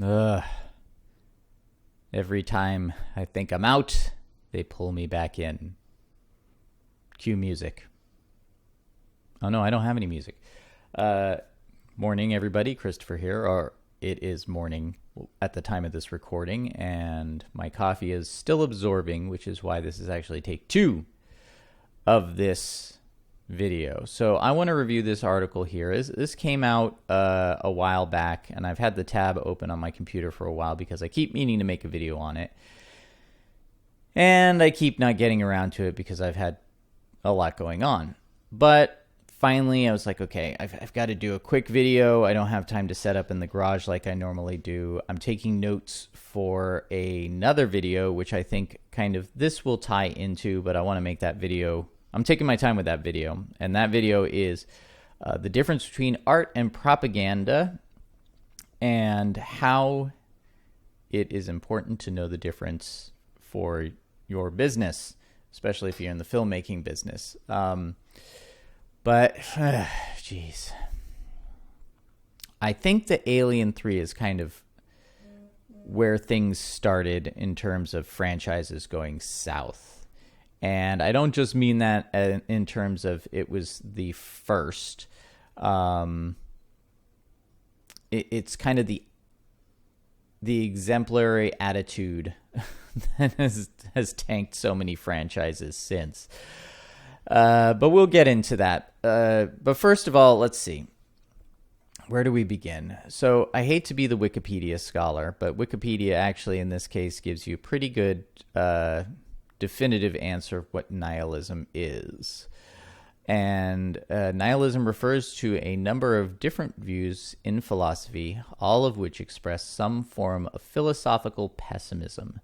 Ugh. Every time I think I'm out, they pull me back in. Cue music. Oh no, I don't have any music. Morning, everybody. Christopher here. Or it is morning at the time of this recording, and my coffee is still absorbing, which is why this is actually take 2 of this video. So I want to review this article here. This came out a while back, and I've had the tab open on my computer for a while because I keep meaning to make a video on it. And I keep not getting around to it because I've had a lot going on. But finally, I was like, okay, I've got to do a quick video. I don't have time to set up in the garage like I normally do. I'm taking notes for another video, which I think kind of this will tie into, but I want to make that video. I'm taking my time with that video. And that video is the difference between art and propaganda and how it is important to know the difference for your business, especially if you're in the filmmaking business. But, geez. I think the Alien 3 is kind of where things started in terms of franchises going south. And I don't just mean that in terms of it was the first. It's kind of the exemplary attitude that has tanked so many franchises since. But we'll get into that. But first of all, let's see. Where do we begin? So I hate to be the Wikipedia scholar, but Wikipedia actually in this case gives you a pretty good definitive answer of what nihilism is. And nihilism refers to a number of different views in philosophy, all of which express some form of philosophical pessimism.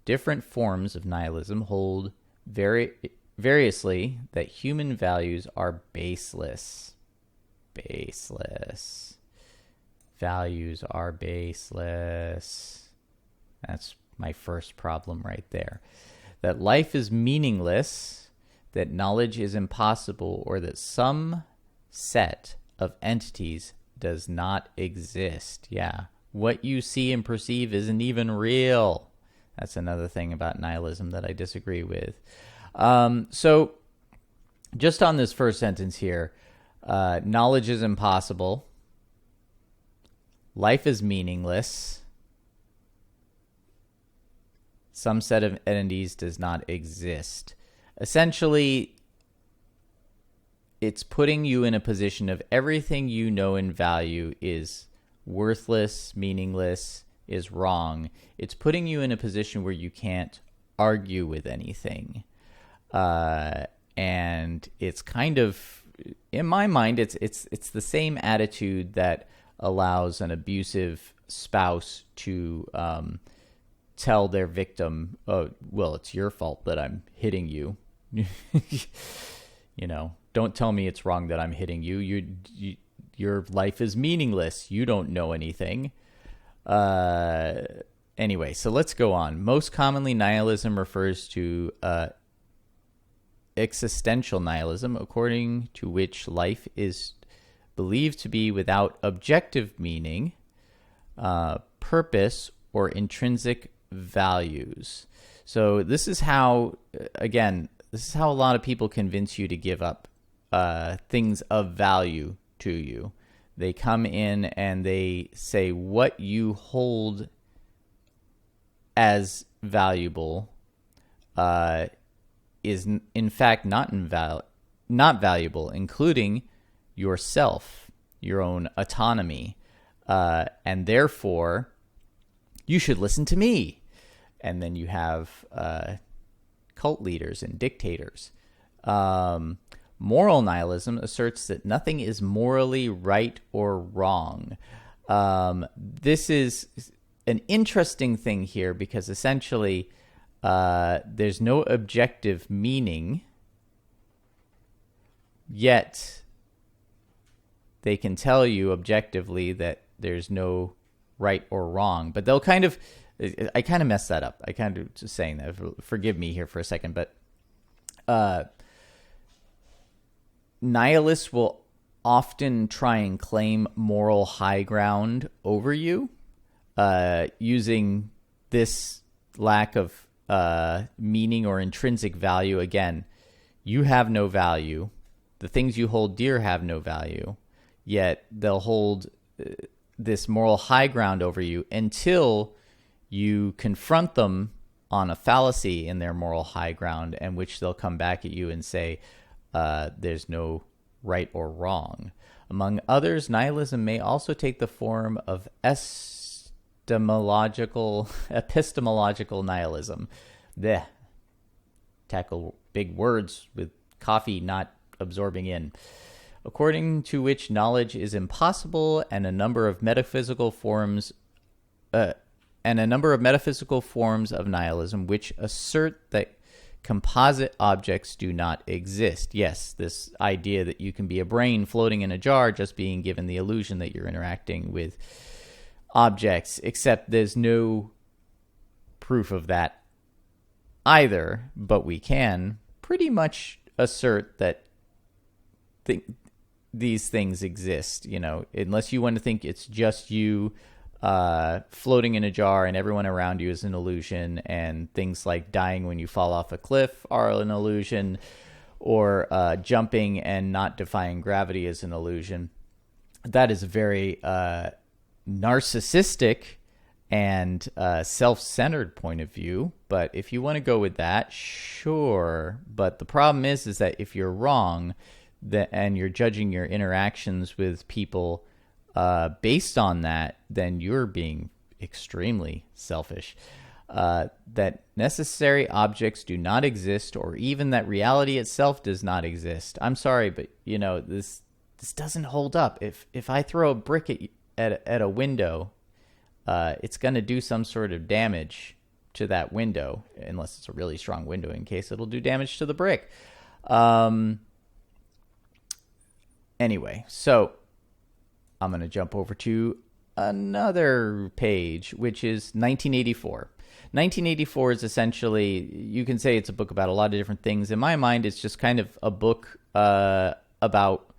Different forms of nihilism hold variously that human values are baseless. Baseless. Values are baseless. That's my first problem right there. That life is meaningless, that knowledge is impossible, or that some set of entities does not exist. Yeah, what you see and perceive isn't even real. That's another thing about nihilism that I disagree with. So just on this first sentence here, knowledge is impossible. Life is meaningless. Some set of entities does not exist. Essentially, it's putting you in a position of everything you know and value is worthless, meaningless, is wrong. It's putting you in a position where you can't argue with anything. And it's kind of, in my mind, it's the same attitude that allows an abusive spouse to tell their victim, oh, well, it's your fault that I'm hitting you. You know, don't tell me it's wrong that I'm hitting you. Your life is meaningless. You don't know anything. Anyway, so let's go on. Most commonly, nihilism refers to existential nihilism, according to which life is believed to be without objective meaning, purpose, or intrinsic values. So this is how, again, this is how a lot of people convince you to give up things of value to you. They come in and they say what you hold as valuable is in fact not valuable, including yourself, your own autonomy, and therefore you should listen to me. And then you have cult leaders and dictators. Moral nihilism asserts that nothing is morally right or wrong. This is an interesting thing here because essentially there's no objective meaning, yet they can tell you objectively that there's no right or wrong. But they'll kind of, I kind of messed that up. I kind of just saying that. Forgive me here for a second, but nihilists will often try and claim moral high ground over you. using this lack of meaning or intrinsic value. Again, you have no value. The things you hold dear have no value, yet they'll hold this moral high ground over you until you confront them on a fallacy in their moral high ground, and which they'll come back at you and say, there's no right or wrong. Among others, nihilism may also take the form of epistemological nihilism. Blech. Tackle big words with coffee not absorbing in. According to which knowledge is impossible, and a number of metaphysical forms of nihilism which assert that composite objects do not exist. Yes, this idea that you can be a brain floating in a jar just being given the illusion that you're interacting with objects, except there's no proof of that either, but we can pretty much assert that these things exist, unless you want to think it's just you floating in a jar and everyone around you is an illusion, and things like dying when you fall off a cliff are an illusion, or jumping and not defying gravity is an illusion. That is a very narcissistic and self-centered point of view, but if you want to go with that, sure. But the problem is that if you're wrong, and you're judging your interactions with people based on that, then you're being extremely selfish. That necessary objects do not exist, or even that reality itself does not exist. I'm sorry, but this doesn't hold up. If I throw a brick at a window, it's going to do some sort of damage to that window, unless it's a really strong window. In case it'll do damage to the brick. Anyway, so I'm going to jump over to another page, which is 1984. 1984 is essentially, you can say it's a book about a lot of different things. In my mind, it's just kind of a book about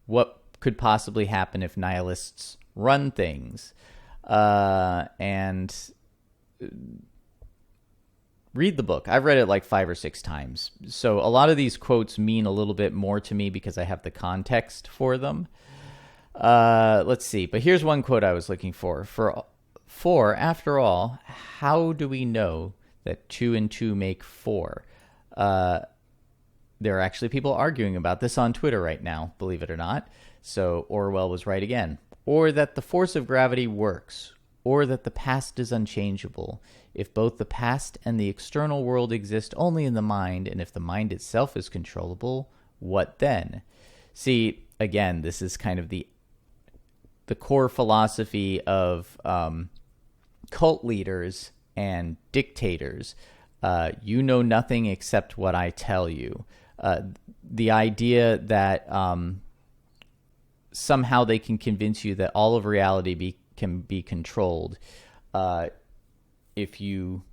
what could possibly happen if nihilists run things. And read the book. I've read it like 5 or 6 times. So a lot of these quotes mean a little bit more to me because I have the context for them. Let's see. But here's one quote I was looking for. For after all, how do we know that 2 and 2 make 4? There are actually people arguing about this on Twitter right now, believe it or not. So Orwell was right again. Or that the force of gravity works. Or that the past is unchangeable. If both the past and the external world exist only in the mind, and if the mind itself is controllable, what then? See, again, this is kind of the core philosophy of cult leaders and dictators. You know nothing except what I tell you. The idea that somehow they can convince you that all of reality can be controlled if you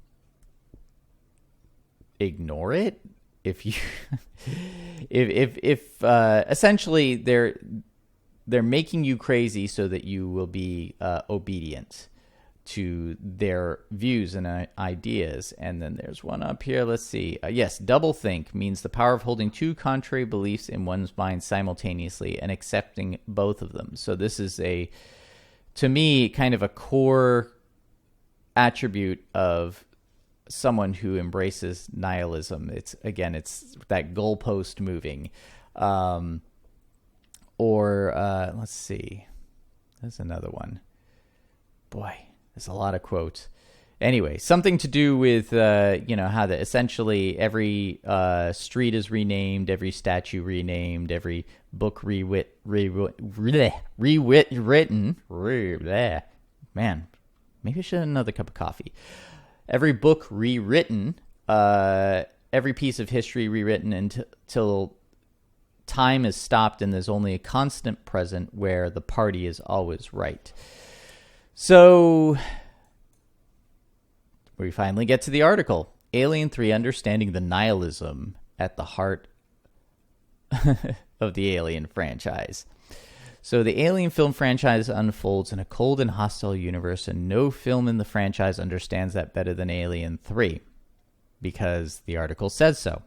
ignore it. If you, if essentially they're making you crazy so that you will be obedient to their views and ideas. And then there's one up here. Let's see. Yes, doublethink means the power of holding 2 contrary beliefs in one's mind simultaneously and accepting both of them. So this is to me, kind of a core attribute of someone who embraces nihilism. It's that goalpost moving. Let's see. There's another one. Boy, there's a lot of quotes. Anyway, something to do with, how essentially every street is renamed, every statue renamed, every book rewritten. Man, maybe I should have another cup of coffee. Every book rewritten, every piece of history rewritten until time is stopped and there's only a constant present where the party is always right. So we finally get to the article. Alien 3, Understanding the Nihilism at the Heart of the Alien Franchise. So the Alien film franchise unfolds in a cold and hostile universe, and no film in the franchise understands that better than Alien 3, because the article says so.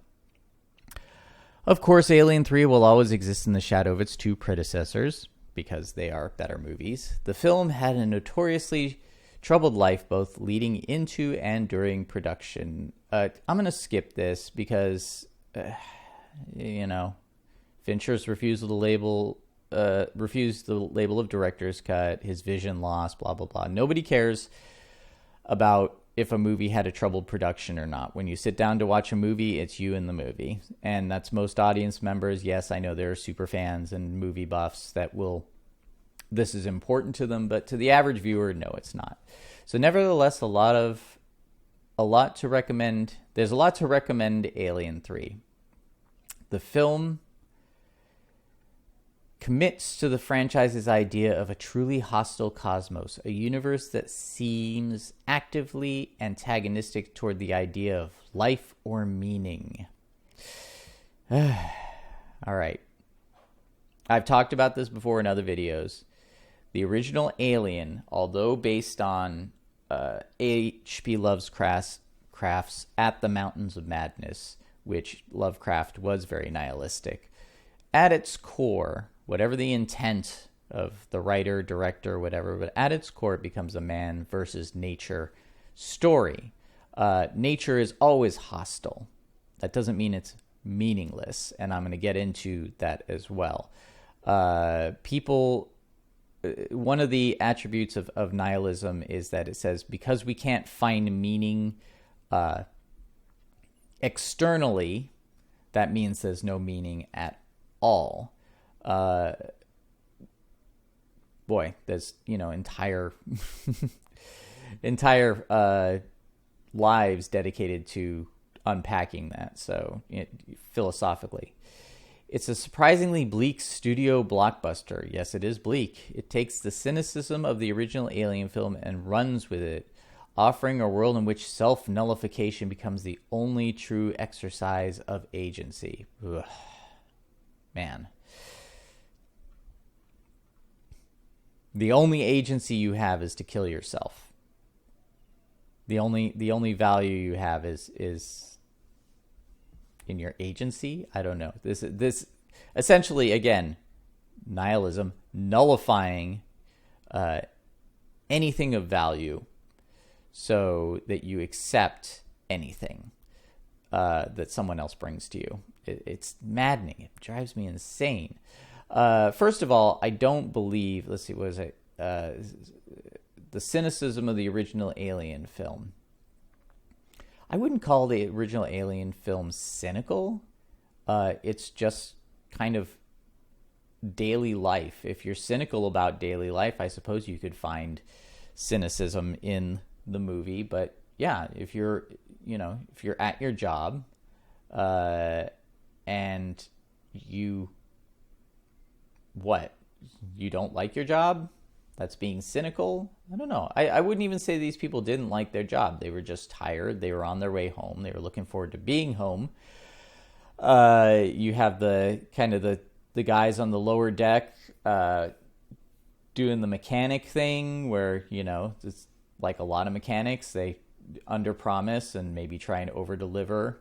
Of course, Alien 3 will always exist in the shadow of its two predecessors, because they are better movies. The film had a notoriously troubled life, both leading into and during production. I'm going to skip this because, Fincher's refused the label of director's cut, his vision lost, blah, blah, blah. Nobody cares about if a movie had a troubled production or not. When you sit down to watch a movie, it's you and the movie. And that's most audience members. Yes, I know there are super fans and movie buffs that this is important to them, but to the average viewer, no, it's not. So nevertheless, there's a lot to recommend Alien 3. The film commits to the franchise's idea of a truly hostile cosmos, a universe that seems actively antagonistic toward the idea of life or meaning. All right. I've talked about this before in other videos. The original Alien, although based on H.P. Lovecraft's At the Mountains of Madness, which Lovecraft was very nihilistic, at its core, whatever the intent of the writer, director, whatever, but at its core, it becomes a man versus nature story. Nature is always hostile. That doesn't mean it's meaningless, and I'm going to get into that as well. One of the attributes of nihilism is that it says because we can't find meaning externally, that means there's no meaning at all. There's entire lives dedicated to unpacking that. So philosophically, it's a surprisingly bleak studio blockbuster. Yes, it is bleak. It takes the cynicism of the original Alien film and runs with it, offering a world in which self-nullification becomes the only true exercise of agency. Ugh. Man. The only agency you have is to kill yourself. The only value you have is in your agency. I don't know. This essentially, again, nihilism, nullifying anything of value so that you accept anything that someone else brings to you. It's maddening. It drives me insane. First of all, I don't believe, let's see, what is it? The cynicism of the original Alien film. I wouldn't call the original Alien film cynical. It's just kind of daily life. If you're cynical about daily life, I suppose you could find cynicism in the movie. But yeah, if you're at your job, and you don't like your job, that's being cynical. I don't know. I wouldn't even say these people didn't like their job. They were just tired. They were on their way home. They were looking forward to being home. You have the guys on the lower deck doing the mechanic thing where, it's like a lot of mechanics. They underpromise and maybe try and overdeliver,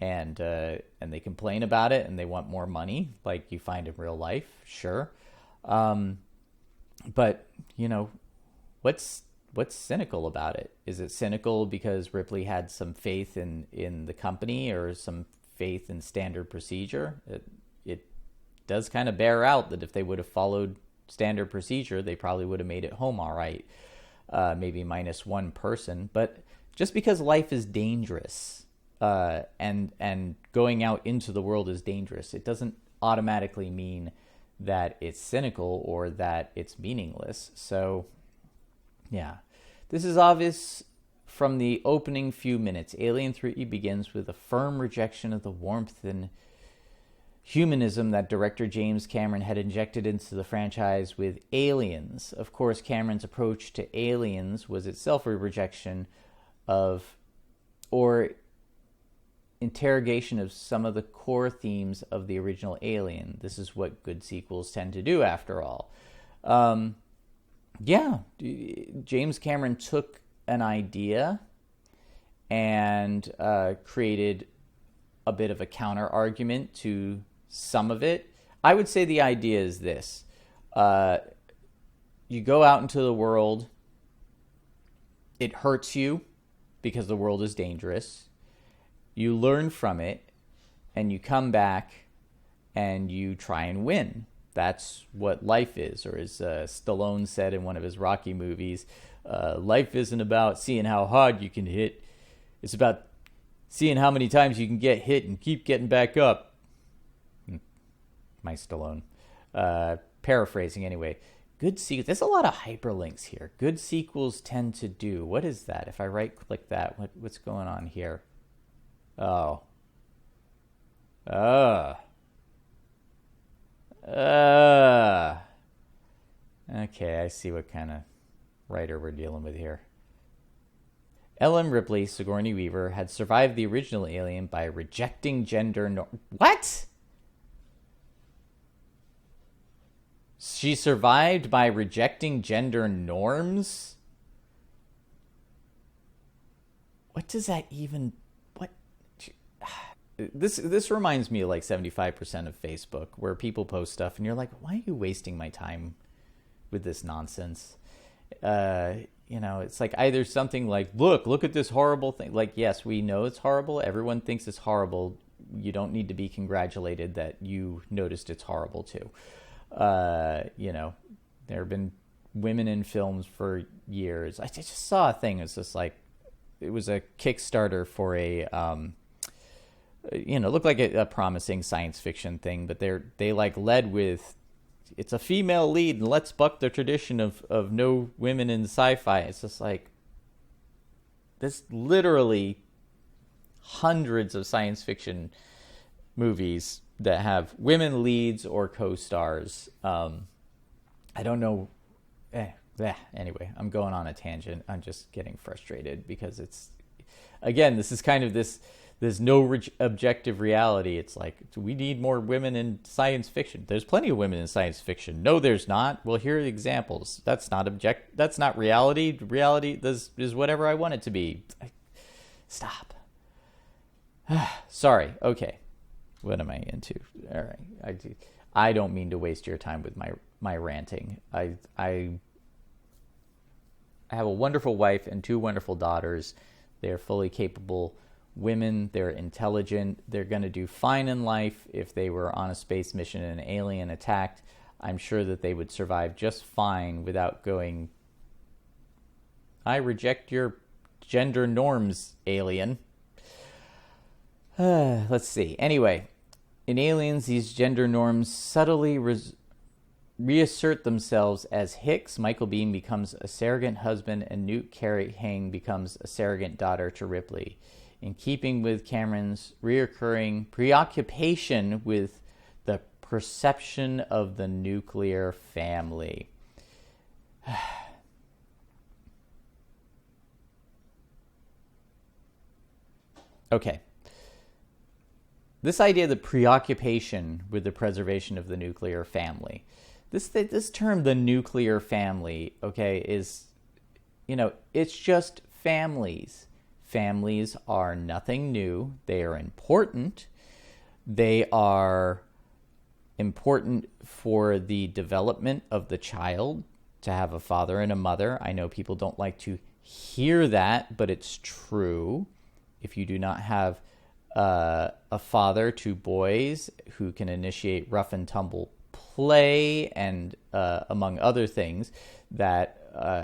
and they complain about it and they want more money, like you find in real life. Sure. But what's cynical about it? Is it cynical because Ripley had some faith in the company or some faith in standard procedure? It does kind of bear out that if they would have followed standard procedure, they probably would have made it home all right. Maybe minus one person. But just because life is dangerous, and going out into the world is dangerous, it doesn't automatically mean that it's cynical or that it's meaningless. So, yeah. This is obvious from the opening few minutes. Alien 3 begins with a firm rejection of the warmth and humanism that director James Cameron had injected into the franchise with Aliens. Of course, Cameron's approach to Aliens was itself a rejection of, or interrogation of some of the core themes of the original Alien. This is what good sequels tend to do, after all. Yeah, James Cameron took an idea and created a bit of a counter argument to some of it. I would say the idea is this. You go out into the world, it hurts you because the world is dangerous. You learn from it, and you come back and you try and win. That's what life is. Or as Stallone said in one of his Rocky movies, life isn't about seeing how hard you can hit. It's about seeing how many times you can get hit and keep getting back up. My Stallone. Paraphrasing anyway. Good sequels. There's a lot of hyperlinks here. Good sequels tend to do. What is that? If I right-click that, what's going on here? Oh. Okay, I see what kind of writer we're dealing with here. Ellen Ripley, Sigourney Weaver, had survived the original Alien by rejecting gender What? She survived by rejecting gender norms? What does that even... What? This reminds me of like 75% of Facebook, where people post stuff and you're like, why are you wasting my time with this nonsense? It's like either something like, look at this horrible thing. Like, yes, we know it's horrible. Everyone thinks it's horrible. You don't need to be congratulated that you noticed it's horrible too. There have been women in films for years. I just saw a thing. It's just like, it was a Kickstarter for a, looked like a promising science fiction thing, but they like led with, it's a female lead and let's buck the tradition of no women in sci-fi. It's just like, there's literally hundreds of science fiction movies that have women leads or co-stars. I don't know. Anyway, I'm going on a tangent. I'm just getting frustrated because it's, again, this is kind of this, there's no objective reality. It's like, we need more women in science fiction. There's plenty of women in science fiction. No, there's not. Well, here are the examples. That's not reality. Reality is whatever I want it to be. Stop. Sorry. Okay. What am I into? All right. I don't mean to waste your time with my ranting. I have a wonderful wife and two wonderful daughters. They're fully capable women. They're intelligent. They're going to do fine in life. If they were on a space mission and an alien attacked, I'm sure that they would survive just fine without going, I reject your gender norms, alien. Let's see. Anyway, in Aliens, these gender norms subtly reassert themselves as Hicks. Michael Biehn becomes a surrogate husband, and Newt Carey becomes a surrogate daughter to Ripley. In keeping with Cameron's reoccurring preoccupation with the perception of the nuclear family. Okay. This idea of the preoccupation with the preservation of the nuclear family. This term, the nuclear family, okay, is, it's just families. Families are nothing new. They are important. They are important for the development of the child, to have a father and a mother. I know people don't like to hear that, but it's true. If you do not have a father to boys who can initiate rough and tumble play and among other things, that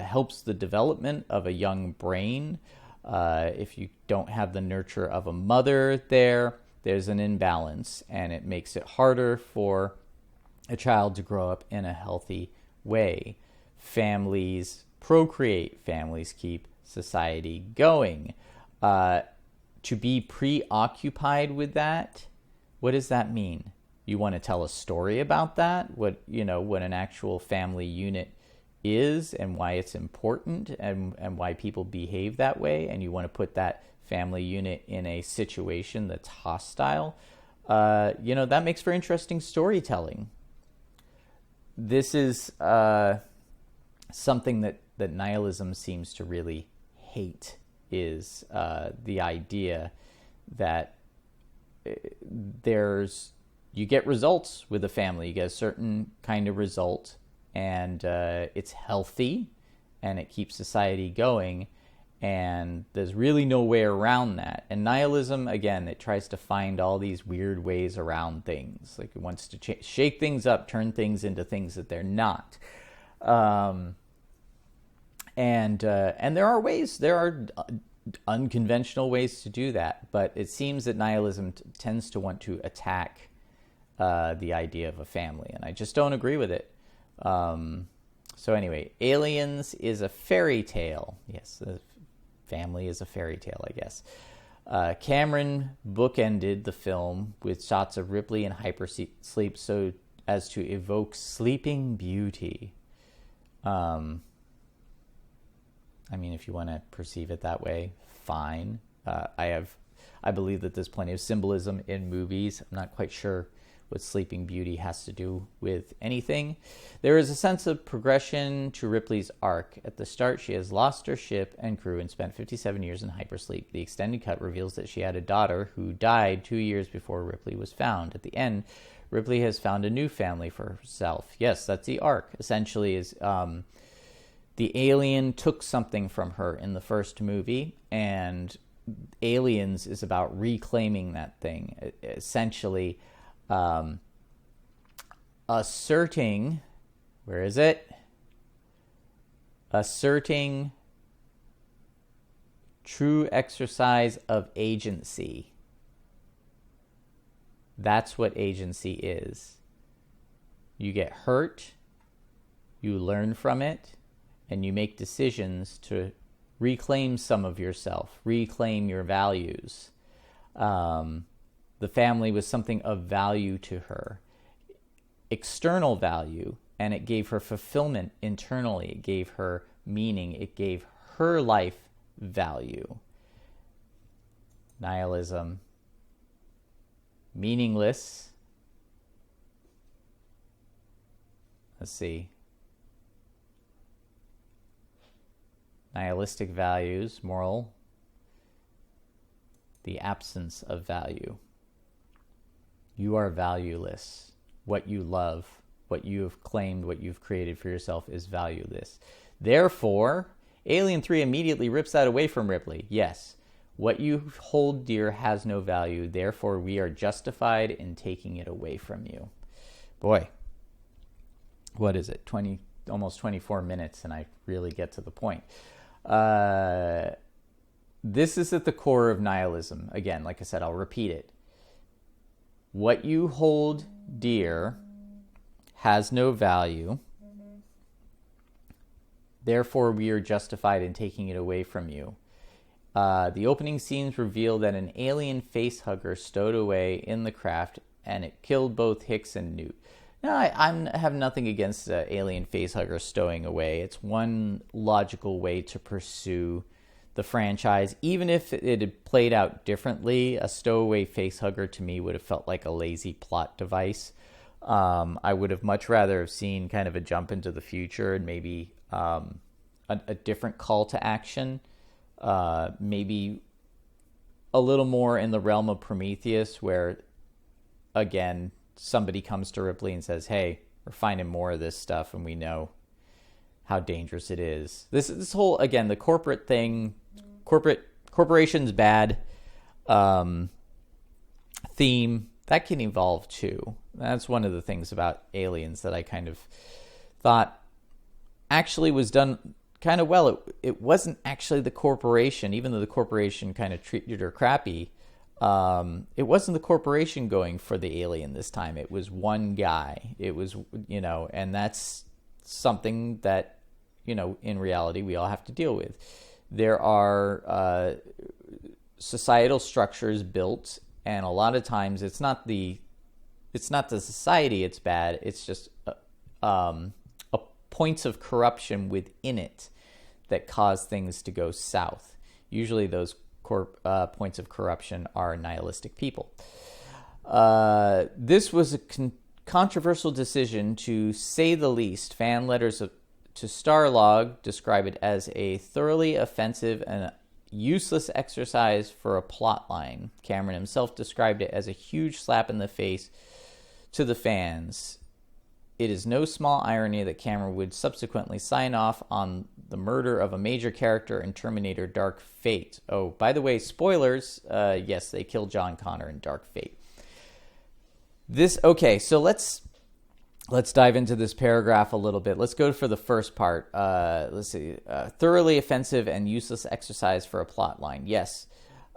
helps the development of a young brain. If you don't have the nurture of a mother there's an imbalance, and it makes it harder for a child to grow up in a healthy way. Families procreate. Families keep society going. To be preoccupied with that, what does that mean? You want to tell a story about that? What an actual family unit, is and why it's important and why people behave that way, and you want to put that family unit in a situation that's hostile, that makes for interesting storytelling. This is something that nihilism seems to really hate, is the idea that you get results with a family. You get a certain kind of result, and it's healthy, and it keeps society going, and there's really no way around that. And nihilism, again, it tries to find all these weird ways around things. Like, it wants to shake things up, turn things into things that they're not. And there are unconventional ways to do that, but it seems that nihilism tends to want to attack the idea of a family, and I just don't agree with it. So anyway, Aliens is a fairy tale. Yes, family is a fairy tale, I guess. Cameron bookended the film with shots of Ripley in hypersleep so as to evoke Sleeping Beauty. I mean, if you want to perceive it that way, fine. I believe that there's plenty of symbolism in movies. I'm not quite sure what Sleeping Beauty has to do with anything. There is a sense of progression to Ripley's arc. At the start, she has lost her ship and crew and spent 57 years in hypersleep. The extended cut reveals that she had a daughter who died 2 years before Ripley was found. At the end, Ripley has found a new family for herself. Yes, that's the arc. Essentially, is the alien took something from her in the first movie, and Aliens is about reclaiming that thing. Essentially, asserting, where is it? Asserting true exercise of agency. That's what agency is. You get hurt, you learn from it, and you make decisions to reclaim some of yourself, reclaim your values. The family was something of value to her, external value, and it gave her fulfillment internally. It gave her meaning. It gave her life value. Nihilism, meaningless. Let's see. Nihilistic values, moral, the absence of value. You are valueless. What you love, what you have claimed, what you've created for yourself is valueless. Therefore, Alien 3 immediately rips that away from Ripley. Yes, what you hold dear has no value. Therefore, we are justified in taking it away from you. Boy, what is it? Almost 24 minutes, and I really get to the point. This is at the core of nihilism. Again, like I said, I'll repeat it. What you hold dear has no value. Therefore, we are justified in taking it away from you. The opening scenes reveal that an alien facehugger stowed away in the craft, and it killed both Hicks and Newt. Now, I have nothing against the alien facehugger stowing away. It's one logical way to pursue the franchise. Even if it had played out differently, a stowaway facehugger to me would have felt like a lazy plot device. I would have much rather have seen kind of a jump into the future and maybe a different call to action. Maybe a little more in the realm of Prometheus, where, again, somebody comes to Ripley and says, hey, we're finding more of this stuff and we know how dangerous it is. This whole, again, the corporate thing, corporations bad theme, that can evolve too. That's one of the things about Aliens that I kind of thought actually was done kind of well. It wasn't actually the corporation, even though the corporation kind of treated her crappy. It wasn't the corporation going for the alien this time. It was one guy. It was, and that's something that, in reality we all have to deal with. There are societal structures built, and a lot of times it's not the society it's bad. It's just a points of corruption within it that cause things to go south. Usually those points of corruption are nihilistic people. This was a controversial decision, to say the least. Fan letters to Starlog describe it as a thoroughly offensive and useless exercise for a plot line. Cameron himself described it as a huge slap in the face to the fans. It is no small irony that Cameron would subsequently sign off on the murder of a major character in Terminator Dark Fate. Oh, by the way, spoilers, yes, they killed John Connor in Dark Fate. So let's dive into this paragraph a little bit. Let's go for the first part. Let's see. Thoroughly offensive and useless exercise for a plot line. Yes.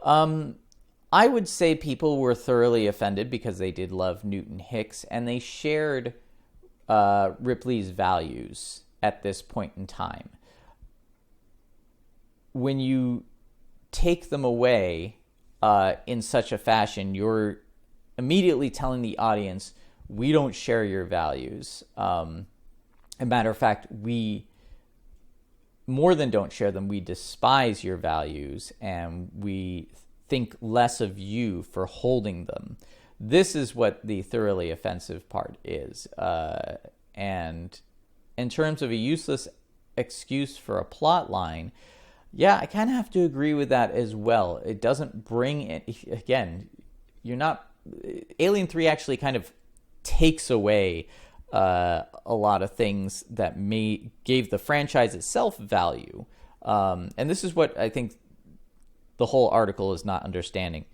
I would say people were thoroughly offended because they did love Newton Hicks, and they shared Ripley's values at this point in time. When you take them away in such a fashion, you're immediately telling the audience, we don't share your values. As a matter of fact, we more than don't share them. We despise your values, and we think less of you for holding them. This is what the thoroughly offensive part is. And in terms of a useless excuse for a plot line, yeah, I kind of have to agree with that as well. It doesn't bring it, again, Alien 3 actually kind of takes away a lot of things that gave the franchise itself value. And this is what I think the whole article is not understanding.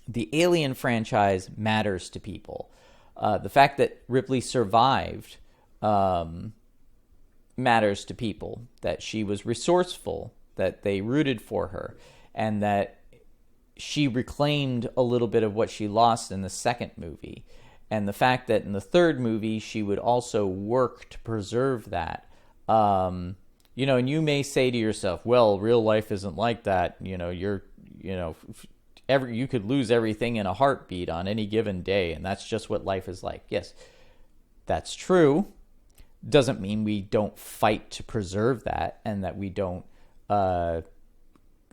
The Alien franchise matters to people. The fact that Ripley survived matters to people, that she was resourceful, that they rooted for her, and that she reclaimed a little bit of what she lost in the second movie. And the fact that in the third movie, she would also work to preserve that. And you may say to yourself, well, real life isn't like that. You could lose everything in a heartbeat on any given day, and that's just what life is like. Yes, that's true. Doesn't mean we don't fight to preserve that, and that we don't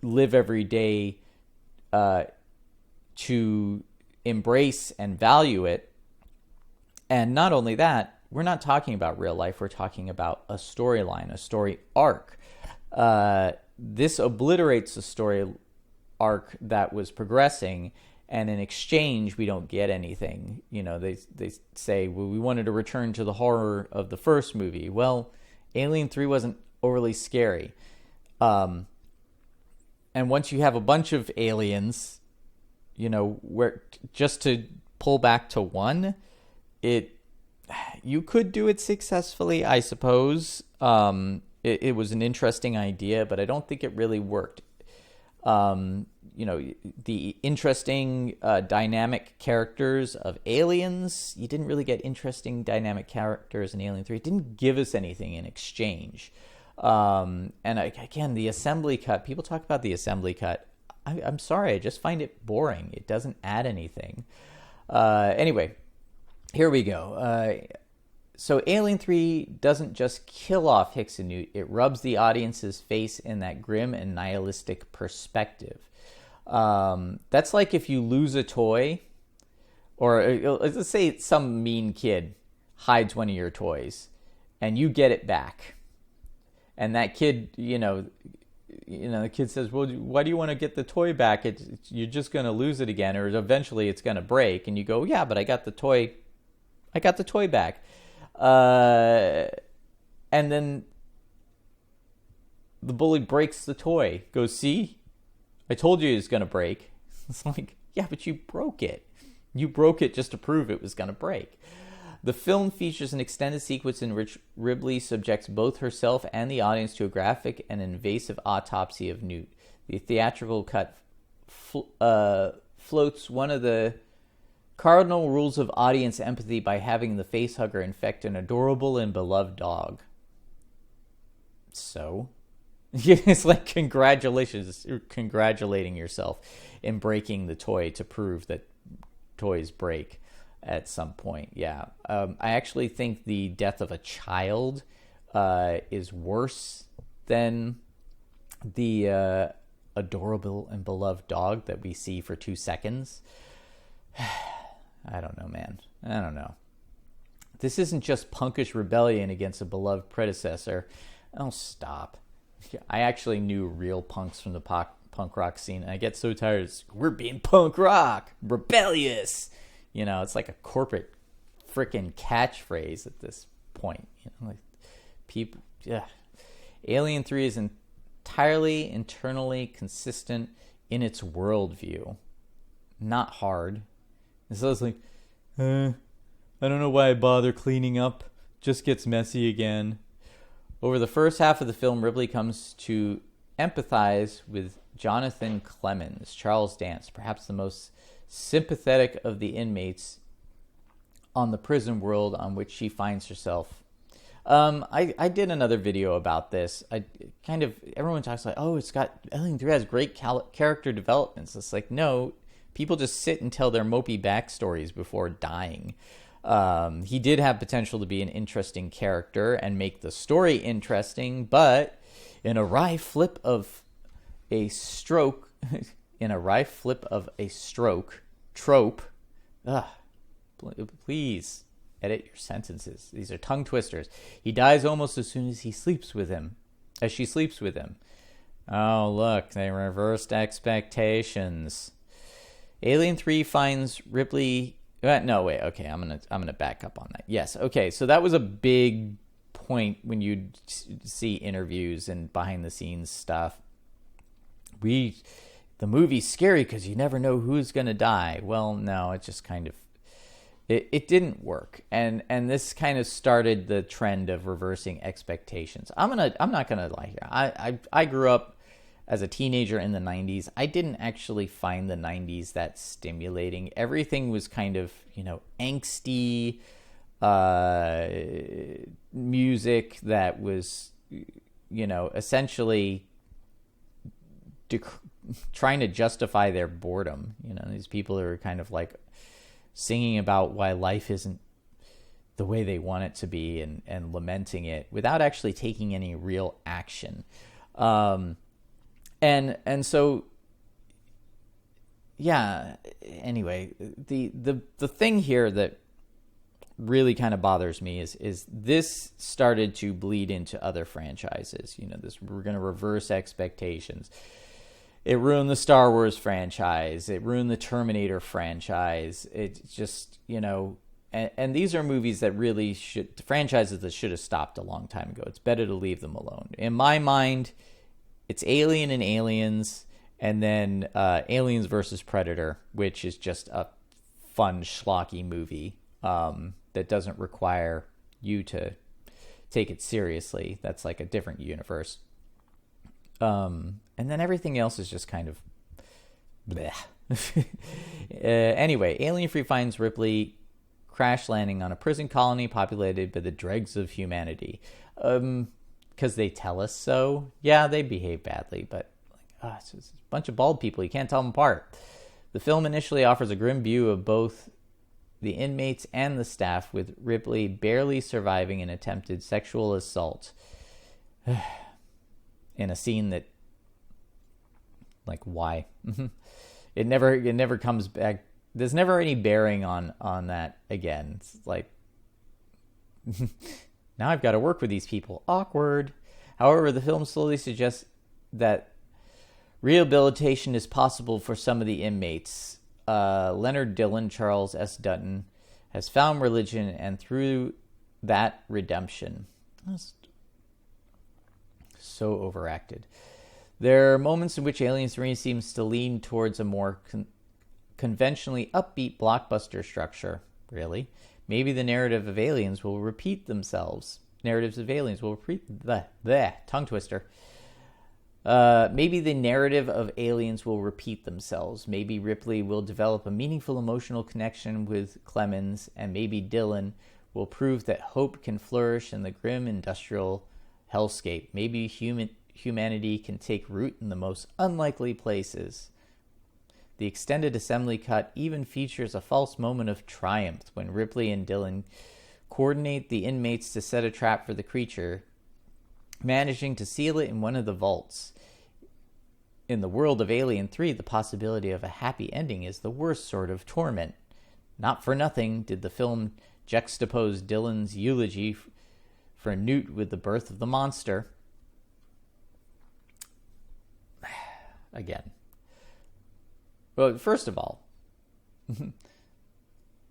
live every day to embrace and value it. And not only that, we're not talking about real life. We're talking about a storyline, a story arc. This obliterates the story arc that was progressing, and in exchange, we don't get anything. They say, well, we wanted to return to the horror of the first movie. Well, Alien 3 wasn't overly scary. And once you have a bunch of aliens, where just to pull back to one, you could do it successfully, I suppose. It was an interesting idea, but I don't think it really worked. The interesting dynamic characters of aliens, you didn't really get interesting dynamic characters in Alien 3. It didn't give us anything in exchange. Again, the assembly cut, people talk about the assembly cut. I'm sorry, I just find it boring. It doesn't add anything. Anyway, here we go. So Alien 3 doesn't just kill off Hicks and Newt, it rubs the audience's face in that grim and nihilistic perspective. That's like if you lose a toy, or let's say some mean kid hides one of your toys, and you get it back. And that kid, the kid says, well, why do you want to get the toy back? You're just going to lose it again, or eventually it's going to break. And you go, yeah, but I got the toy back. And then the bully breaks the toy. Goes, see, I told you it was going to break. It's like, yeah, but you broke it. You broke it just to prove it was going to break. The film features an extended sequence in which Ripley subjects both herself and the audience to a graphic and invasive autopsy of Newt. The theatrical cut floats one of the cardinal rules of audience empathy by having the facehugger infect an adorable and beloved dog. So, it's like you're congratulating yourself in breaking the toy to prove that toys break at some point. Yeah. I actually think the death of a child is worse than the adorable and beloved dog that we see for 2 seconds. I don't know, man. I don't know. This isn't just punkish rebellion against a beloved predecessor. Oh, stop. I actually knew real punks from the punk rock scene, and I get so tired. We're being punk rock, rebellious. You know, it's like a corporate freaking catchphrase at this point. You know, like people. Yeah. Alien 3 is entirely internally consistent in its worldview. Not hard. And so it's like, I don't know why I bother cleaning up. Just gets messy again. Over the first half of the film, Ripley comes to empathize with Jonathan Clemens, Charles Dance, perhaps the most sympathetic of the inmates on the prison world on which she finds herself. I did another video about this. Everyone talks like, oh, Alien 3 has great character developments. It's like, no, people just sit and tell their mopey backstories before dying. He did have potential to be an interesting character and make the story interesting, but in a wry flip of a stroke, trope, please edit your sentences. These are tongue twisters. He dies almost as soon as she sleeps with him. Oh, look, they reversed expectations. Alien 3 finds Ripley. No, wait. Okay, I'm gonna back up on that. Yes. Okay, so that was a big point when you see interviews and behind the scenes stuff. The movie's scary because you never know who's gonna die. Well, no, it just kind of it didn't work, and this kind of started the trend of reversing expectations. I'm not gonna lie here. I grew up as a teenager in the 90s. I didn't actually find the 90s that stimulating. Everything was kind of, angsty music that was, essentially trying to justify their boredom. These people are kind of like singing about why life isn't the way they want it to be and lamenting it without actually taking any real action. And so, yeah, anyway, the thing here that really kind of bothers me is this started to bleed into other franchises. We're going to reverse expectations. It ruined the Star Wars franchise. It ruined the Terminator franchise. It just, and these are movies that really franchises that should have stopped a long time ago. It's better to leave them alone. In my mind, it's Alien and Aliens, and then Aliens versus Predator, which is just a fun, schlocky movie that doesn't require you to take it seriously. That's like a different universe. And then everything else is just kind of bleh. Anyway, Alien 3 finds Ripley crash landing on a prison colony populated by the dregs of humanity. Because they tell us so. Yeah, they behave badly, but it's just a bunch of bald people. You can't tell them apart. The film initially offers a grim view of both the inmates and the staff, with Ripley barely surviving an attempted sexual assault in a scene that, like, why? It never comes back. There's never any bearing on that again. It's like, now I've got to work with these people. Awkward. However, the film slowly suggests that rehabilitation is possible for some of the inmates. Leonard Dillon, Charles S. Dutton, has found religion, and through that, redemption. That's so overacted. There are moments in which Alien 3 seems to lean towards a more conventionally upbeat blockbuster structure. Really? Maybe the narrative of Aliens will repeat themselves. Narratives of Aliens will repeat... tongue twister. Maybe the narrative of Aliens will repeat themselves. Maybe Ripley will develop a meaningful emotional connection with Clemens, and maybe Dillon will prove that hope can flourish in the grim industrial hellscape. Maybe humanity can take root in the most unlikely places. The extended assembly cut even features a false moment of triumph when Ripley and Dillon coordinate the inmates to set a trap for the creature managing to seal it in one of the vaults. In the world of Alien 3, the possibility of a happy ending is the worst sort of torment. Not for nothing did the film juxtapose Dylan's eulogy for Newt with the birth of the monster. Again. Well, first of all,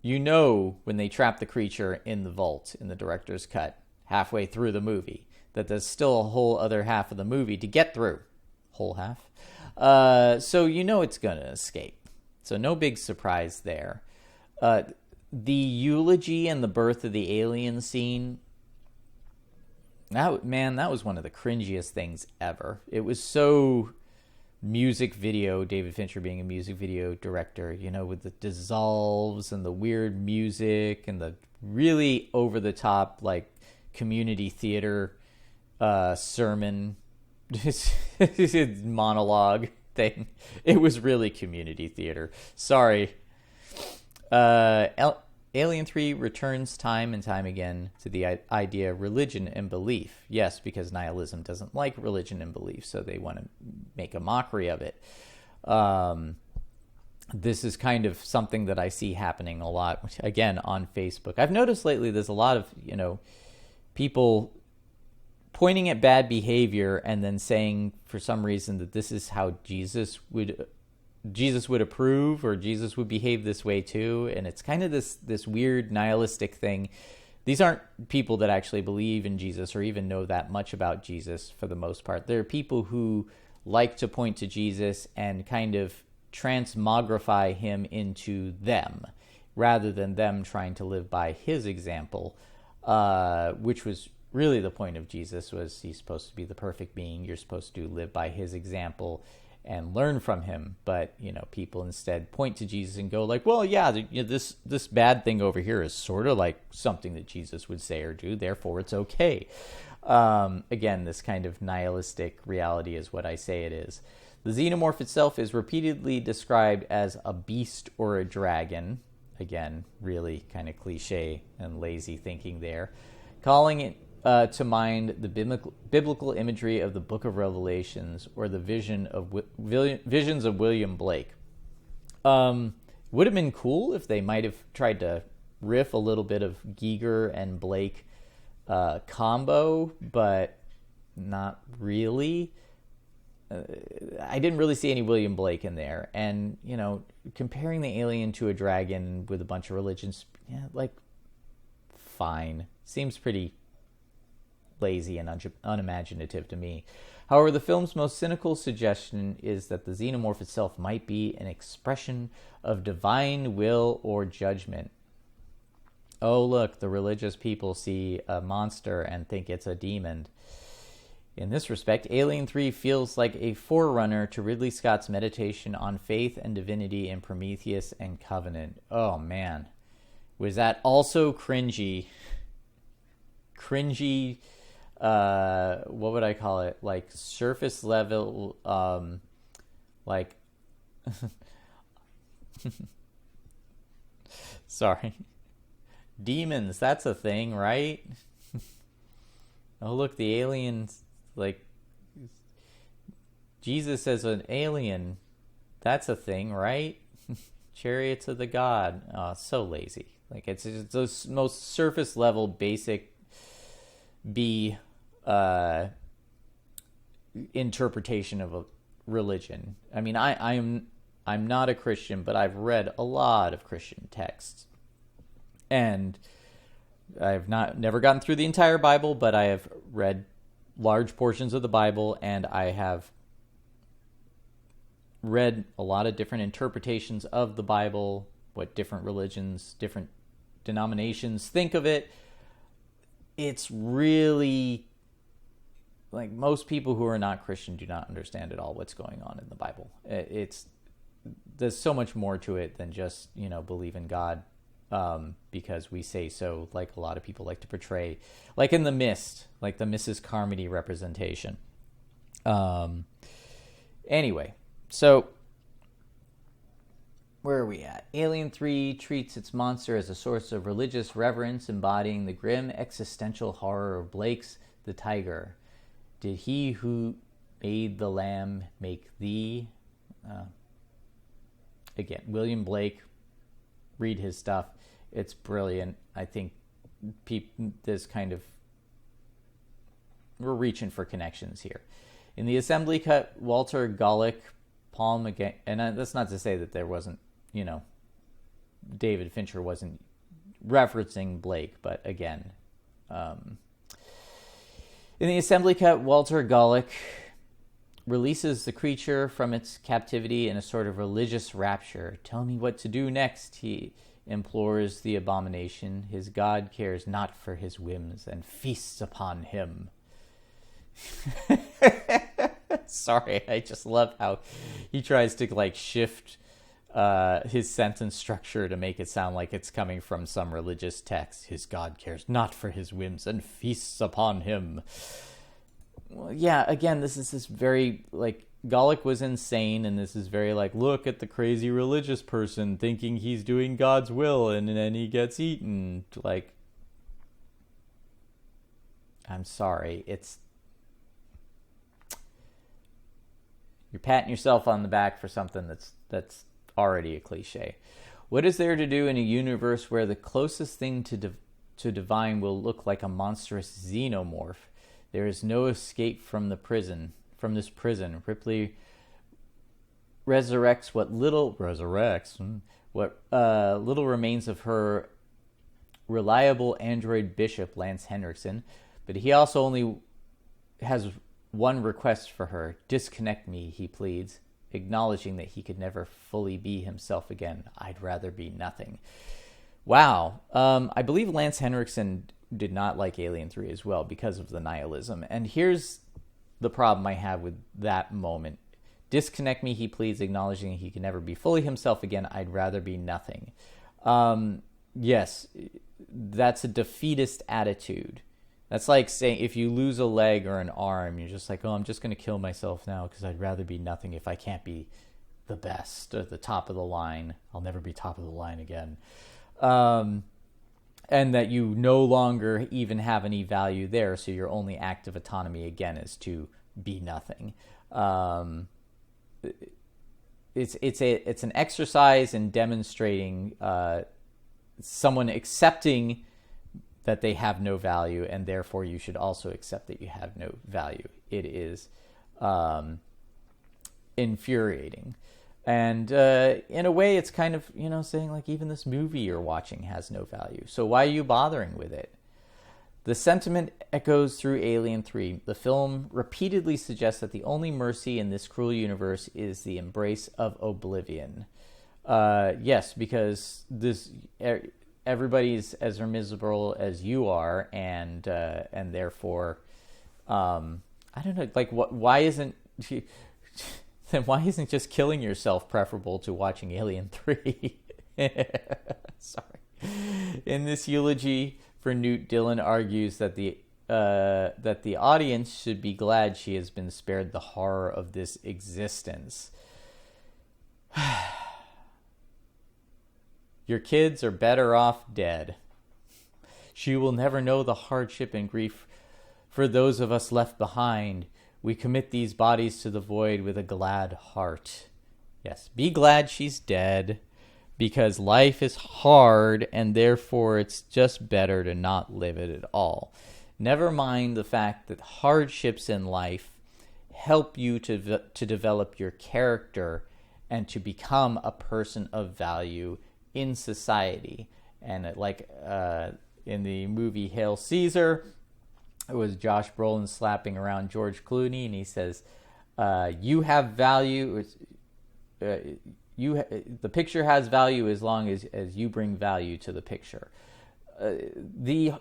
you know when they trap the creature in the vault in the director's cut, halfway through the movie, that there's still a whole other half of the movie to get through. Whole half. So you know it's going to escape. So no big surprise there. The eulogy and the birth of the alien scene, that was one of the cringiest things ever. It was so music video, David Fincher being a music video director, you know, with the dissolves and the weird music and the really over-the-top, like, community theater sermon monologue thing. It was really community theater. Sorry. Alien 3 returns time and time again to the idea of religion and belief. Yes, because nihilism doesn't like religion and belief, so they want to make a mockery of it. This is kind of something that I see happening a lot, again, on Facebook. I've noticed lately there's a lot of, you know, people pointing at bad behavior and then saying for some reason that this is how Jesus would approve, or Jesus would behave this way too. And it's kind of this weird nihilistic thing. These aren't people that actually believe in Jesus or even know that much about Jesus for the most part. They're people who like to point to Jesus and kind of transmogrify him into them rather than them trying to live by his example, which was really the point of Jesus. Was he's supposed to be the perfect being. You're supposed to live by his example and learn from him. But, you know, people instead point to Jesus and go like, well, yeah, this bad thing over here is sort of like something that Jesus would say or do, therefore it's okay. Again, this kind of nihilistic reality is what I say it is. The xenomorph itself is repeatedly described as a beast or a dragon. Again, really kind of cliche and lazy thinking there. Calling it to mind the biblical imagery of the Book of Revelations or the visions of William Blake. Would have been cool if they might have tried to riff a little bit of Giger and Blake combo, but not really. I didn't really see any William Blake in there. And, you know, comparing the alien to a dragon with a bunch of religions, yeah, like, fine. Seems pretty lazy and unimaginative to me. However, the film's most cynical suggestion is that the xenomorph itself might be an expression of divine will or judgment. Oh, look, the religious people see a monster and think it's a demon. In this respect, Alien 3 feels like a forerunner to Ridley Scott's meditation on faith and divinity in Prometheus and Covenant. Oh, man. Was that also cringy? What would I call it? Like surface level, like, sorry. Demons, that's a thing, right? Oh, look, the aliens, like, Jesus as an alien, that's a thing, right? Chariots of the God. Oh, so lazy. Like, it's those most surface level, basic interpretation of a religion. I mean, I'm not a Christian, but I've read a lot of Christian texts, and I've never gotten through the entire Bible, but I have read large portions of the Bible, and I have read a lot of different interpretations of the Bible, what different religions, different denominations think of it. It's really, like, most people who are not Christian do not understand at all what's going on in the Bible. There's so much more to it than just, you know, believe in God because we say so, like a lot of people like to portray, like in The Mist, like the Mrs. Carmody representation. Anyway, so where are we at? Alien 3 treats its monster as a source of religious reverence, embodying the grim existential horror of Blake's The Tiger. Did he who made the lamb make thee? Again, William Blake, read his stuff. It's brilliant. I think this kind of, we're reaching for connections here. In the assembly cut, Walter Golich, Paul McGann, and that's not to say that there wasn't, David Fincher wasn't referencing Blake, but again, in the assembly cut, Walter Golich releases the creature from its captivity in a sort of religious rapture. Tell me what to do next, he implores the abomination. His God cares not for his whims and feasts upon him. Sorry, I just love how he tries to shift his sentence structure to make it sound like it's coming from some religious text. His God cares not for his whims and feasts upon him. Well, yeah, again, this is this very, Golich was insane, and this is very look at the crazy religious person thinking he's doing God's will, and then he gets eaten. I'm sorry, you're patting yourself on the back for something that's already a cliche. What is there to do in a universe where the closest thing to divine will look like a monstrous xenomorph? There is no escape from this prison. Ripley resurrects what little remains of her reliable android bishop, Lance Henriksen, but he also only has one request for her. Disconnect me, he pleads, acknowledging that he could never fully be himself again. I'd rather be nothing. Wow. I believe Lance Henriksen did not like Alien 3 as well because of the nihilism. And here's the problem I have with that moment. Disconnect me, he pleads, acknowledging he can never be fully himself again. I'd rather be nothing. Yes, that's a defeatist attitude. That's like saying if you lose a leg or an arm, you're just I'm just going to kill myself now because I'd rather be nothing. If I can't be the best or the top of the line, I'll never be top of the line again. And that you no longer even have any value there, so your only act of autonomy again is to be nothing. It's an exercise in demonstrating someone accepting that they have no value, and therefore you should also accept that you have no value. It is infuriating. And in a way, it's kind of, saying even this movie you're watching has no value. So why are you bothering with it? The sentiment echoes through Alien 3. The film repeatedly suggests that the only mercy in this cruel universe is the embrace of oblivion. Yes, because everybody's as miserable as you are, and therefore, I don't know. Why isn't then why isn't just killing yourself preferable to watching Alien 3? Sorry. In this eulogy for Newt, Dylan argues that the audience should be glad she has been spared the horror of this existence. Your kids are better off dead. She will never know the hardship and grief for those of us left behind. We commit these bodies to the void with a glad heart. Yes, be glad she's dead, because life is hard, and therefore it's just better to not live it at all. Never mind the fact that hardships in life help you to develop your character and to become a person of value in society. And in the movie Hail Caesar, it was Josh Brolin slapping around George Clooney, and he says, "You have value. The picture has value as long as you bring value to the picture." The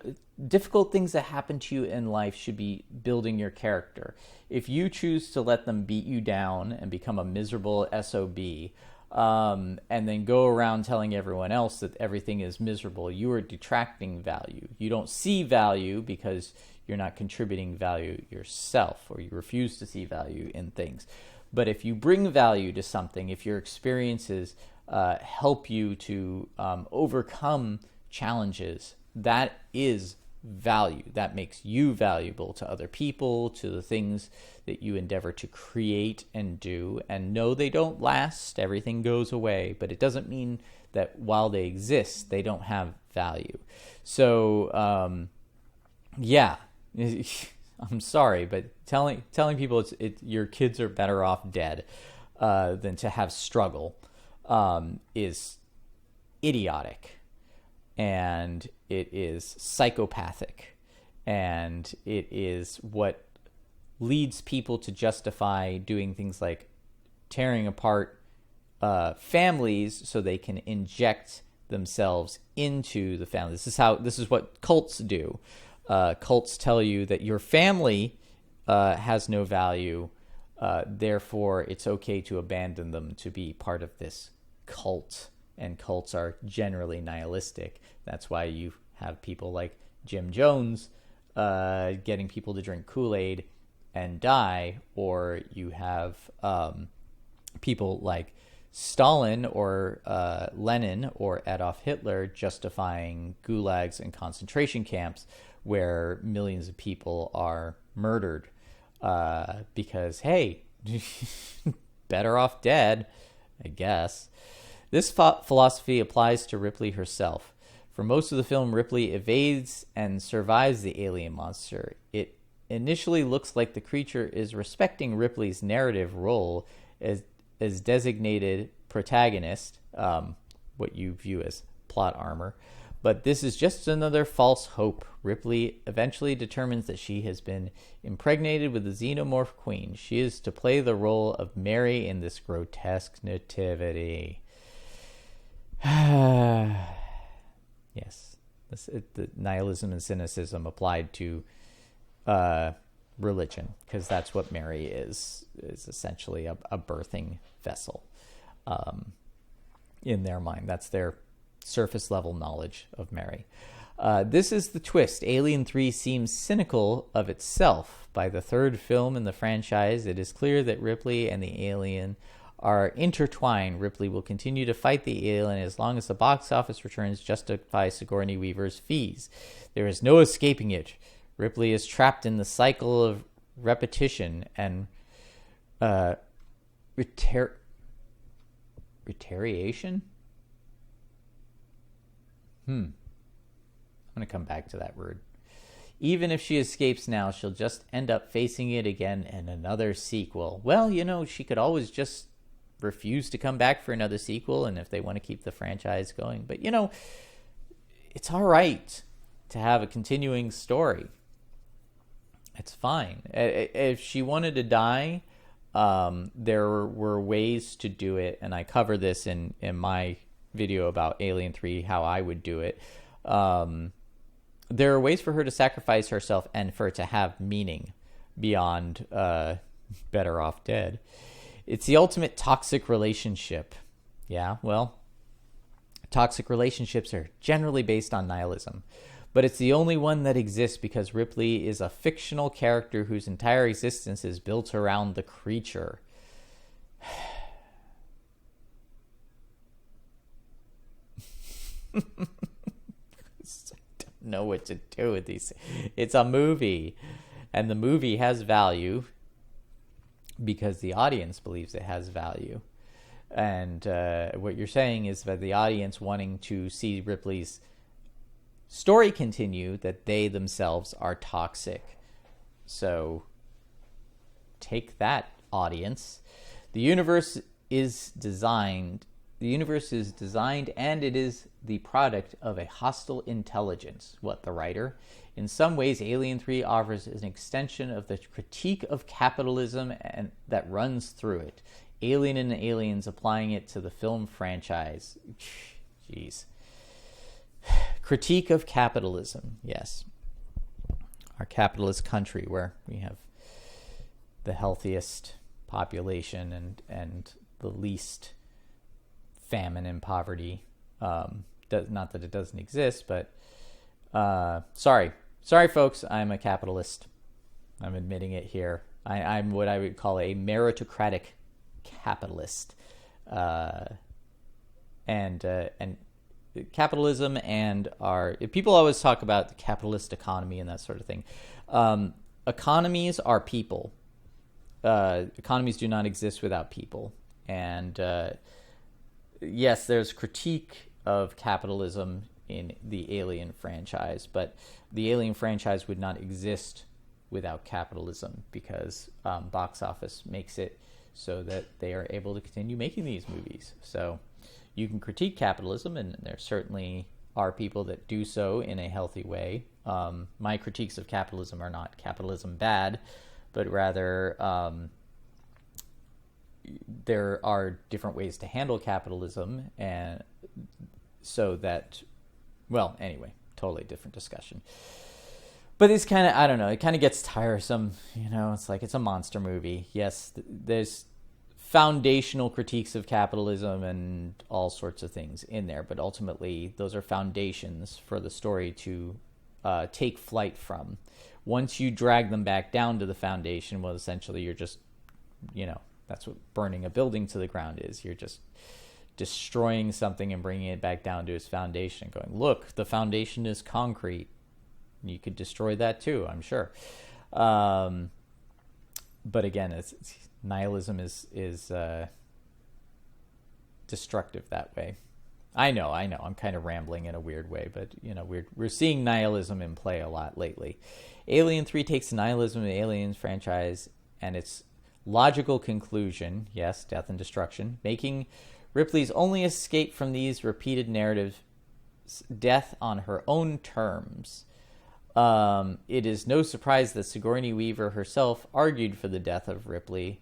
difficult things that happen to you in life should be building your character. If you choose to let them beat you down and become a miserable SOB, and then go around telling everyone else that everything is miserable, you are detracting value. You don't see value because you're not contributing value yourself, or you refuse to see value in things. But if you bring value to something, if your experiences help you to overcome challenges, that is value. That makes you valuable to other people, to the things that you endeavor to create and do. And no, they don't last. Everything goes away. But it doesn't mean that while they exist, they don't have value. So, yeah, I'm sorry, but telling people your kids are better off dead than to have struggle is idiotic, and it is psychopathic, and it is what leads people to justify doing things like tearing apart families so they can inject themselves into the family. This is what cults do. Cults tell you that your family has no value, therefore it's okay to abandon them to be part of this cult. And cults are generally nihilistic. That's why you have people like Jim Jones getting people to drink Kool-Aid and die, or you have people like Stalin or Lenin or Adolf Hitler justifying gulags and concentration camps where millions of people are murdered because, hey, better off dead, I guess. This philosophy applies to Ripley herself. For most of the film, Ripley evades and survives the alien monster. It initially looks like the creature is respecting Ripley's narrative role as designated protagonist, what you view as plot armor. But this is just another false hope. Ripley eventually determines that she has been impregnated with the xenomorph queen. She is to play the role of Mary in this grotesque nativity. Yes, the nihilism and cynicism applied to religion, because that's what Mary is essentially a birthing vessel in their mind. That's their surface level knowledge of Mary. This is the twist. Alien 3 seems cynical of itself. By the third film in the franchise, it is clear that Ripley and the alien are intertwined. Ripley will continue to fight the alien as long as the box office returns justify Sigourney Weaver's fees. There is no escaping it. Ripley is trapped in the cycle of repetition and retaliation? I'm going to come back to that word. Even if she escapes now, she'll just end up facing it again in another sequel. Well, she could always just refuse to come back for another sequel, and if they want to keep the franchise going. But, it's all right to have a continuing story. It's fine. If she wanted to die, there were ways to do it, and I cover this in my video about Alien 3, how I would do it. There are ways for her to sacrifice herself and for it to have meaning beyond better off dead. It's the ultimate toxic relationship. Yeah, well, toxic relationships are generally based on nihilism. But it's the only one that exists because Ripley is a fictional character whose entire existence is built around the creature. I don't know what to do with these. It's a movie, and the movie has value because the audience believes it has value. And what you're saying is that the audience wanting to see Ripley's story continue, that they themselves are toxic. So take that, audience. The universe is designed and it is the product of a hostile intelligence. What, the writer? In some ways, Alien 3 offers an extension of the critique of capitalism and that runs through it. Alien and Aliens applying it to the film franchise. Jeez. Critique of capitalism, yes. Our capitalist country where we have the healthiest population and the least famine and poverty. Not that it doesn't exist, but sorry folks, I'm a capitalist. I'm admitting it here. I'm what I would call a meritocratic capitalist, and capitalism and our people always talk about the capitalist economy and that sort of thing. Economies are people. Economies do not exist without people. And yes, there's critique of capitalism in the Alien franchise, but the Alien franchise would not exist without capitalism because box office makes it so that they are able to continue making these movies. So you can critique capitalism, and there certainly are people that do so in a healthy way. My critiques of capitalism are not capitalism bad, but rather there are different ways to handle capitalism, and so that, well, anyway, totally different discussion. But it's kind of, I don't know, it kind of gets tiresome, it's like it's a monster movie. Yes, there's foundational critiques of capitalism and all sorts of things in there, but ultimately those are foundations for the story to take flight from. Once you drag them back down to the foundation, well, essentially you're just, that's what burning a building to the ground is. You're just destroying something and bringing it back down to its foundation, going, look, the foundation is concrete. You could destroy that too, I'm sure. But again, nihilism is destructive that way. I know. I'm kind of rambling in a weird way, but we're seeing nihilism in play a lot lately. Alien 3 takes the nihilism of the Aliens franchise and its logical conclusion, yes, death and destruction, making Ripley's only escape from these repeated narratives death on her own terms. It is no surprise that Sigourney Weaver herself argued for the death of Ripley.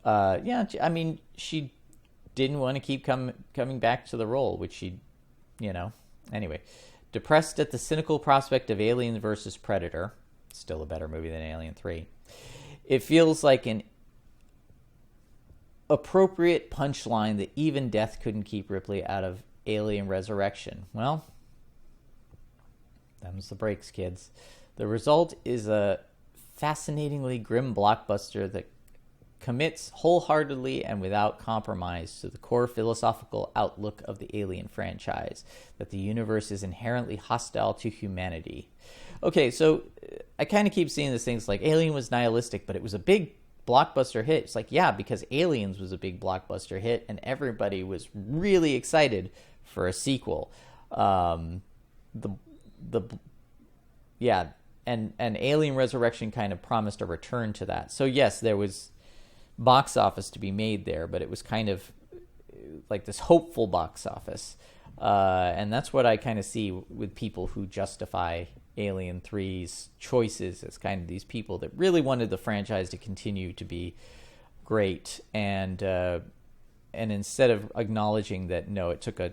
She didn't want to keep coming back to the role, which she, Anyway, depressed at the cynical prospect of Alien versus Predator, still a better movie than Alien 3, it feels like an appropriate punchline that even death couldn't keep Ripley out of Alien Resurrection. Well, them's the breaks, kids. The result is a fascinatingly grim blockbuster that commits wholeheartedly and without compromise to the core philosophical outlook of the Alien franchise, that the universe is inherently hostile to humanity. Okay, so I kind of keep seeing these things like Alien was nihilistic, but it was a big blockbuster hit. It's like, yeah, because Aliens was a big blockbuster hit and everybody was really excited for a sequel. And Alien Resurrection kind of promised a return to that. So yes, there was box office to be made there, but it was kind of like this hopeful box office. And that's what I kind of see with people who justify Alien 3's choices as kind of these people that really wanted the franchise to continue to be great. And instead of acknowledging that, no, it took a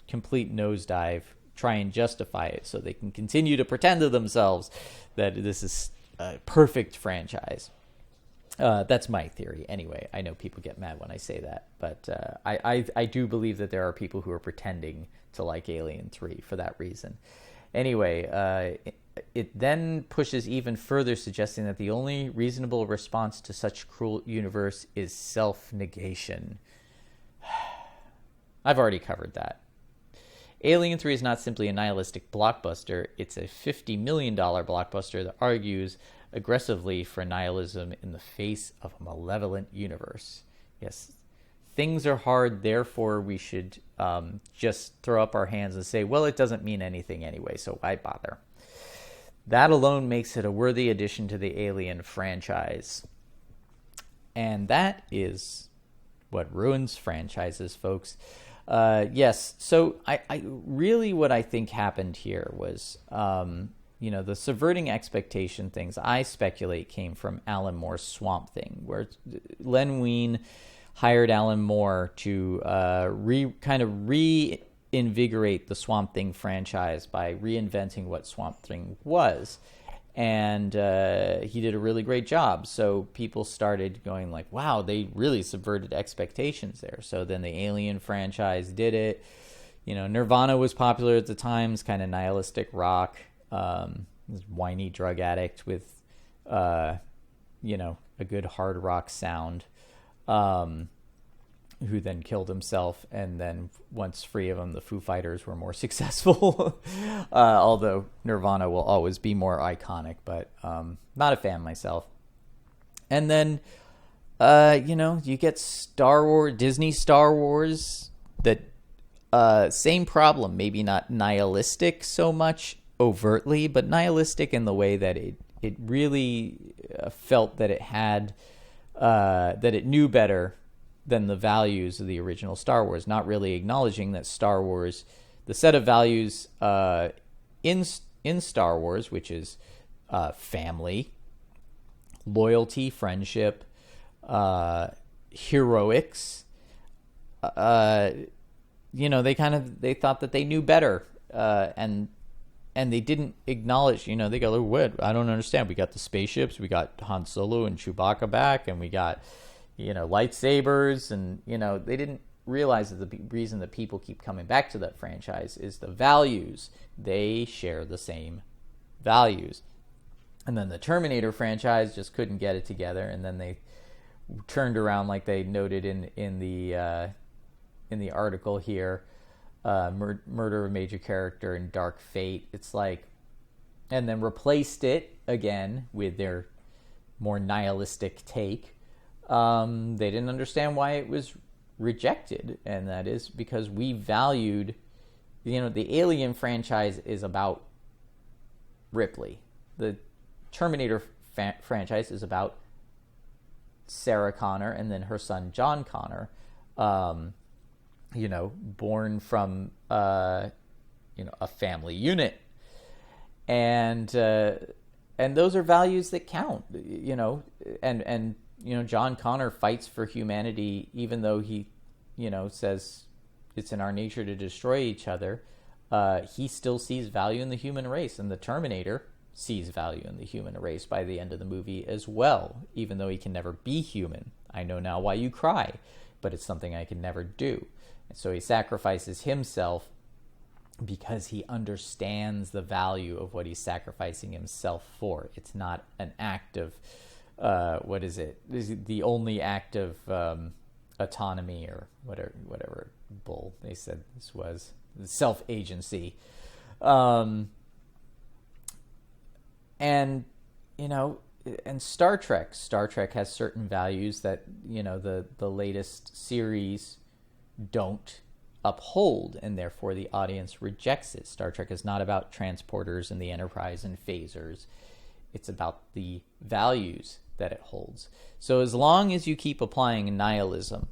complete nosedive, try and justify it so they can continue to pretend to themselves that this is a perfect franchise. That's my theory. Anyway, I know people get mad when I say that, but I do believe that there are people who are pretending to like Alien 3 for that reason. Anyway, it then pushes even further, suggesting that the only reasonable response to such cruel universe is self-negation. I've already covered that. Alien 3 is not simply a nihilistic blockbuster, it's a $50 million blockbuster that argues aggressively for nihilism in the face of a malevolent universe. Yes, things are hard, therefore we should just throw up our hands and say, well, it doesn't mean anything anyway, so why bother? That alone makes it a worthy addition to the Alien franchise. And that is what ruins franchises, folks. Yes, so I really what I think happened here was, the subverting expectation things, I speculate, came from Alan Moore's Swamp Thing, where Len Wein hired Alan Moore to reinvigorate the Swamp Thing franchise by reinventing what Swamp Thing was. And he did a really great job. So people started going like, wow, they really subverted expectations there. So then the Alien franchise did it. Nirvana was popular at the time. It's kind of nihilistic rock. This whiny drug addict with, a good hard rock sound. who then killed himself. And then once free of him, the Foo Fighters were more successful. Although Nirvana will always be more iconic, but not a fan myself. And then, you get Star Wars, Disney Star Wars, that same problem, maybe not nihilistic so much overtly, but nihilistic in the way that it really felt that it had, that it knew better than the values of the original Star Wars, not really acknowledging that Star Wars, the set of values in Star Wars, which is family, loyalty, friendship, heroics, they thought that they knew better, and they didn't acknowledge, they go, what? I don't understand. We got the spaceships, we got Han Solo and Chewbacca back, and we got, lightsabers, and, they didn't realize that the reason that people keep coming back to that franchise is the values. They share the same values. And then the Terminator franchise just couldn't get it together, and then they turned around, like they noted in the article here, murder of a major character in Dark Fate. It's like, and then replaced it again with their more nihilistic take. They didn't understand why it was rejected, and that is because we valued, the Alien franchise is about Ripley. The Terminator franchise is about Sarah Connor and then her son John Connor, born from a family unit, and those are values that count, and John Connor fights for humanity, even though he says it's in our nature to destroy each other. He still sees value in the human race, and the Terminator sees value in the human race by the end of the movie as well, even though he can never be human. I know now why you cry, but it's something I can never do. And so he sacrifices himself because he understands the value of what he's sacrificing himself for. It's not an act of, This is the only act of autonomy, or whatever bull they said this was, self-agency. And Star Trek has certain values that, the latest series don't uphold, and therefore the audience rejects it. Star Trek is not about transporters and the Enterprise and phasers. It's about the values that it holds. So as long as you keep applying nihilism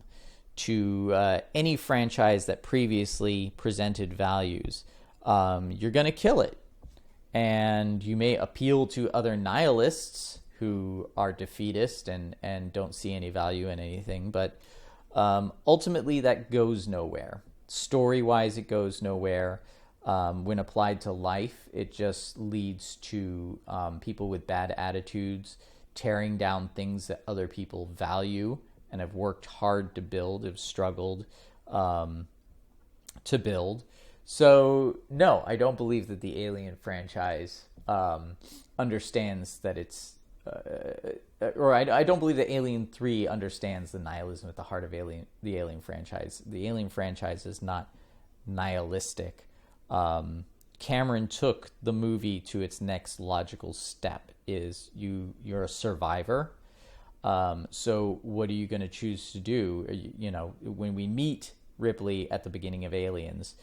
to any franchise that previously presented values, you're going to kill it. And you may appeal to other nihilists who are defeatist and don't see any value in anything, but ultimately that goes nowhere. Story-wise, it goes nowhere. When applied to life, it just leads to people with bad attitudes tearing down things that other people value and have worked hard to build, have struggled to build. So, no, I don't believe that the Alien franchise understands that it's... I don't believe that Alien 3 understands the nihilism at the heart of the Alien franchise. The Alien franchise is not nihilistic. Cameron took the movie to its next logical step, is you're a survivor. So what are you going to choose to do? When we meet Ripley at the beginning of Aliens...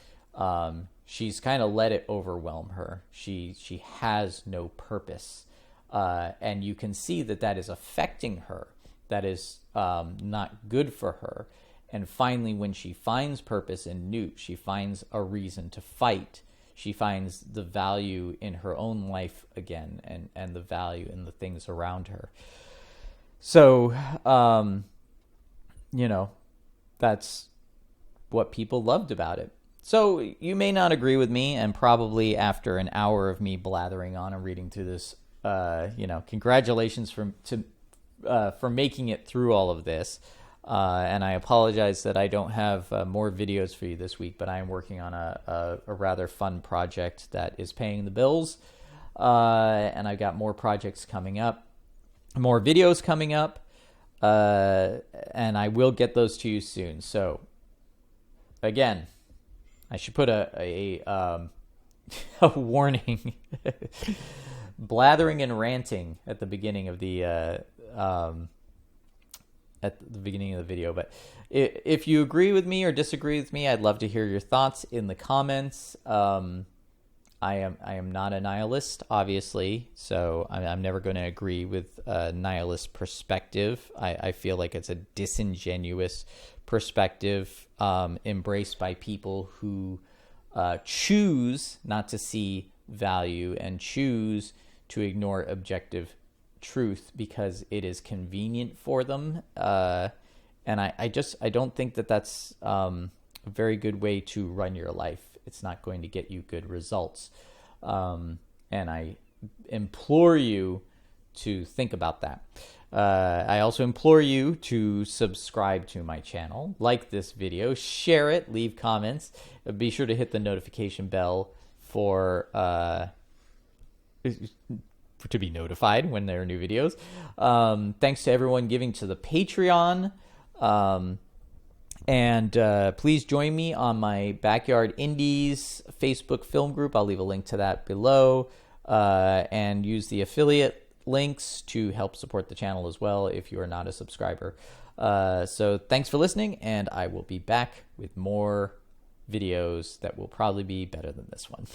she's kind of let it overwhelm her. She has no purpose. And you can see that is affecting her. That is not good for her. And finally, when she finds purpose in Newt, she finds a reason to fight. She finds the value in her own life again, and the value in the things around her. So, that's what people loved about it. So you may not agree with me, and probably after an hour of me blathering on and reading through this, congratulations for making it through all of this. And I apologize that I don't have more videos for you this week, but I am working on a rather fun project that is paying the bills. And I've got more projects coming up, more videos coming up. And I will get those to you soon. So again, I should put a warning, blathering and ranting at the beginning of the video. But if you agree with me or disagree with me, I'd love to hear your thoughts in the comments. I am not a nihilist, obviously, so I'm never going to agree with a nihilist perspective. I feel like it's a disingenuous perspective embraced by people who choose not to see value and choose to ignore objective truth because it is convenient for them. And I don't think that that's a very good way to run your life. It's not going to get you good results. And I implore you to think about that. I also implore you to subscribe to my channel, like this video, share it, leave comments. Be sure to hit the notification bell for to be notified when there are new videos. Thanks to everyone giving to the Patreon. And please join me on my Backyard Indies Facebook film group. I'll leave a link to that below. And use the affiliate links to help support the channel as well if you are not a subscriber. So thanks for listening, and I will be back with more videos that will probably be better than this one.